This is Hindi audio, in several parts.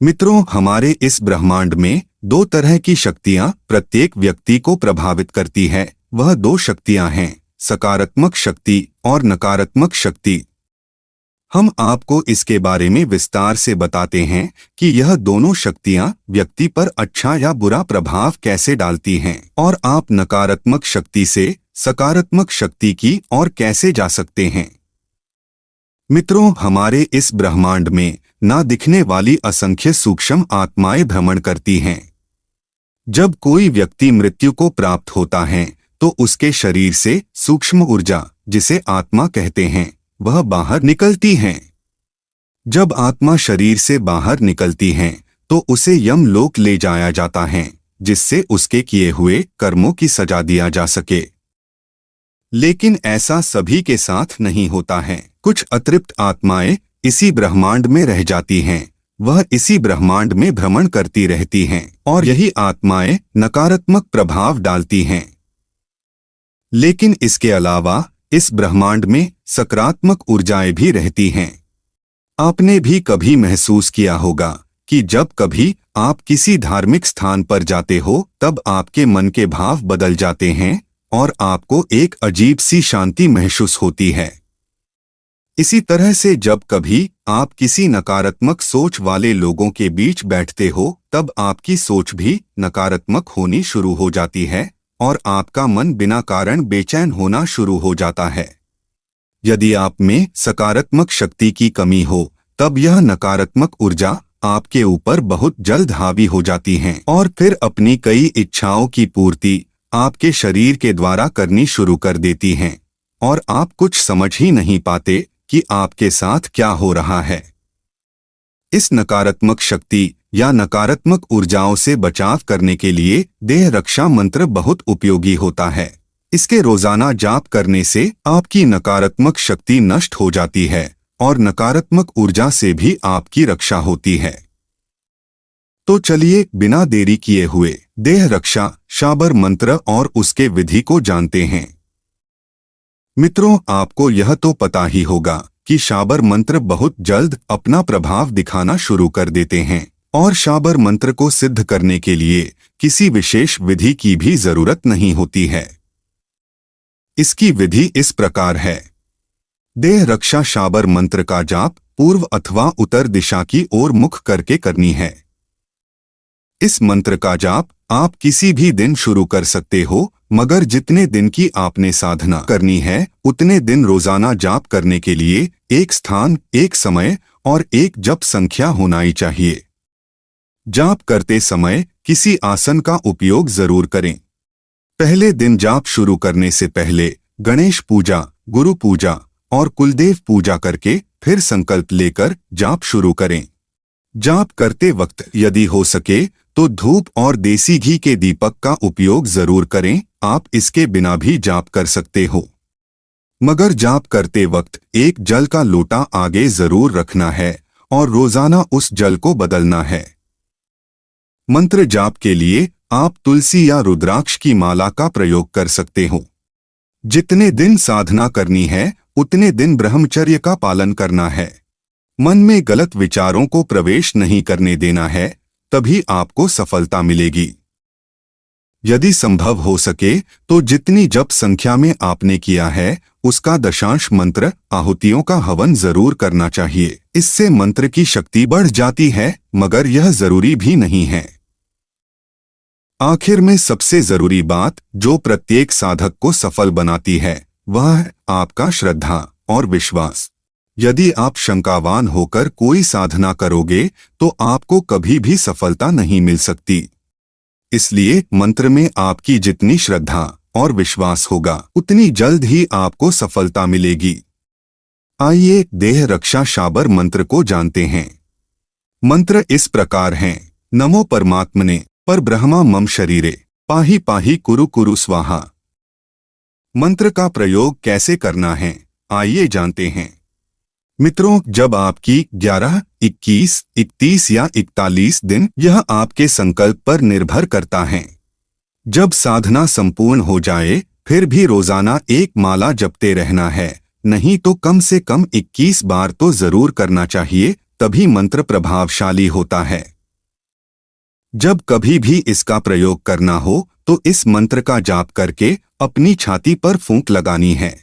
मित्रों, हमारे इस ब्रह्मांड में दो तरह की शक्तियां प्रत्येक व्यक्ति को प्रभावित करती है। वह दो शक्तियां हैं, सकारात्मक शक्ति और नकारात्मक शक्ति। हम आपको इसके बारे में विस्तार से बताते हैं कि यह दोनों शक्तियां व्यक्ति पर अच्छा या बुरा प्रभाव कैसे डालती हैं और आप नकारात्मक शक्ति से सकारात्मक शक्ति की ओर कैसे जा सकते हैं। मित्रों, हमारे इस ब्रह्मांड में ना दिखने वाली असंख्य सूक्ष्म आत्माएं भ्रमण करती हैं। जब कोई व्यक्ति मृत्यु को प्राप्त होता है तो उसके शरीर से सूक्ष्म ऊर्जा, जिसे आत्मा कहते हैं, वह बाहर निकलती हैं। जब आत्मा शरीर से बाहर निकलती है तो उसे यमलोक ले जाया जाता है, जिससे उसके किए हुए कर्मों की सजा दिया जा सके। लेकिन ऐसा सभी के साथ नहीं होता है। कुछ अतृप्त आत्माएं इसी ब्रह्मांड में रह जाती हैं। वह इसी ब्रह्मांड में भ्रमण करती रहती हैं और यही आत्माएं नकारात्मक प्रभाव डालती हैं। लेकिन इसके अलावा इस ब्रह्मांड में सकारात्मक ऊर्जाएं भी रहती हैं। आपने भी कभी महसूस किया होगा कि जब कभी आप किसी धार्मिक स्थान पर जाते हो तब आपके मन के भाव बदल जाते हैं और आपको एक अजीब सी शांति महसूस होती है। इसी तरह से जब कभी आप किसी नकारात्मक सोच वाले लोगों के बीच बैठते हो तब आपकी सोच भी नकारात्मक होनी शुरू हो जाती है और आपका मन बिना कारण बेचैन होना शुरू हो जाता है। यदि आप में सकारात्मक शक्ति की कमी हो तब यह नकारात्मक ऊर्जा आपके ऊपर बहुत जल्द हावी हो जाती है और फिर अपनी कई इच्छाओं की पूर्ति आपके शरीर के द्वारा करनी शुरू कर देती हैं और आप कुछ समझ ही नहीं पाते कि आपके साथ क्या हो रहा है। इस नकारात्मक शक्ति या नकारात्मक ऊर्जाओं से बचाव करने के लिए देह रक्षा मंत्र बहुत उपयोगी होता है। इसके रोजाना जाप करने से आपकी नकारात्मक शक्ति नष्ट हो जाती है और नकारात्मक ऊर्जा से भी आपकी रक्षा होती है। तो चलिए बिना देरी किए हुए देह रक्षा शाबर मंत्र और उसके विधि को जानते हैं। मित्रों, आपको यह तो पता ही होगा कि शाबर मंत्र बहुत जल्द अपना प्रभाव दिखाना शुरू कर देते हैं और शाबर मंत्र को सिद्ध करने के लिए किसी विशेष विधि की भी जरूरत नहीं होती है। इसकी विधि इस प्रकार है। देह रक्षा शाबर मंत्र का जाप पूर्व अथवा उत्तर दिशा की ओर मुख करके करनी है। इस मंत्र का जाप आप किसी भी दिन शुरू कर सकते हो, मगर जितने दिन की आपने साधना करनी है उतने दिन रोजाना जाप करने के लिए एक स्थान, एक समय और एक जप संख्या होना ही चाहिए। जाप करते समय किसी आसन का उपयोग जरूर करें। पहले दिन जाप शुरू करने से पहले गणेश पूजा, गुरु पूजा और कुलदेव पूजा करके फिर संकल्प लेकर जाप शुरू करें। जाप करते वक्त यदि हो सके तो धूप और देसी घी के दीपक का उपयोग जरूर करें। आप इसके बिना भी जाप कर सकते हो, मगर जाप करते वक्त एक जल का लोटा आगे जरूर रखना है और रोजाना उस जल को बदलना है। मंत्र जाप के लिए आप तुलसी या रुद्राक्ष की माला का प्रयोग कर सकते हो। जितने दिन साधना करनी है उतने दिन ब्रह्मचर्य का पालन करना है। मन में गलत विचारों को प्रवेश नहीं करने देना है, तभी आपको सफलता मिलेगी। यदि संभव हो सके तो जितनी जप संख्या में आपने किया है उसका दशांश मंत्र आहुतियों का हवन जरूर करना चाहिए। इससे मंत्र की शक्ति बढ़ जाती है, मगर यह जरूरी भी नहीं है। आखिर में सबसे जरूरी बात जो प्रत्येक साधक को सफल बनाती है वह है आपका श्रद्धा और विश्वास। यदि आप शंकावान होकर कोई साधना करोगे तो आपको कभी भी सफलता नहीं मिल सकती। इसलिए मंत्र में आपकी जितनी श्रद्धा और विश्वास होगा उतनी जल्द ही आपको सफलता मिलेगी। आइए देह रक्षा शाबर मंत्र को जानते हैं। मंत्र इस प्रकार हैं। नमो परमात्मने पर ब्रह्मा मम शरीरे पाहि पाहि कुरु कुरु स्वाहा। मंत्र का प्रयोग कैसे करना है आइए जानते हैं। मित्रों, जब आपकी 11, 21, 31 या 41 दिन, यह आपके संकल्प पर निर्भर करता है। जब साधना संपूर्ण हो जाए फिर भी रोजाना एक माला जपते रहना है, नहीं तो कम से कम 21 बार तो जरूर करना चाहिए, तभी मंत्र प्रभावशाली होता है। जब कभी भी इसका प्रयोग करना हो तो इस मंत्र का जाप करके अपनी छाती पर फूंक लगानी है।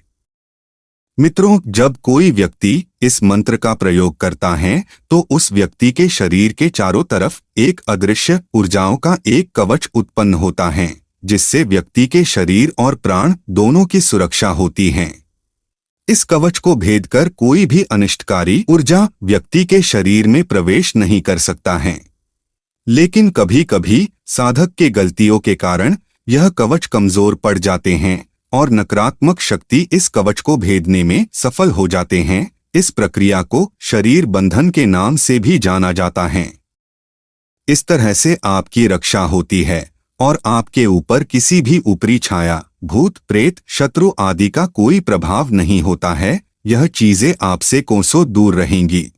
मित्रों, जब कोई व्यक्ति इस मंत्र का प्रयोग करता है तो उस व्यक्ति के शरीर के चारों तरफ एक अदृश्य ऊर्जाओं का एक कवच उत्पन्न होता है, जिससे व्यक्ति के शरीर और प्राण दोनों की सुरक्षा होती है। इस कवच को भेदकर कोई भी अनिष्टकारी ऊर्जा व्यक्ति के शरीर में प्रवेश नहीं कर सकता है। लेकिन कभी कभी साधक के गलतियों के कारण यह कवच कमजोर पड़ जाते हैं और नकारात्मक शक्ति इस कवच को भेदने में सफल हो जाते हैं। इस प्रक्रिया को शरीर बंधन के नाम से भी जाना जाता है। इस तरह से आपकी रक्षा होती है और आपके ऊपर किसी भी ऊपरी छाया, भूत, प्रेत, शत्रु आदि का कोई प्रभाव नहीं होता है। यह चीजें आपसे कोसों दूर रहेंगी।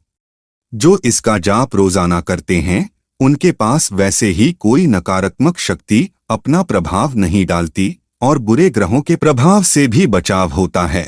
जो इसका जाप रोजाना करते हैं उनके पास वैसे ही कोई नकारात्मक शक्ति अपना प्रभाव नहीं डालती और बुरे ग्रहों के प्रभाव से भी बचाव होता है।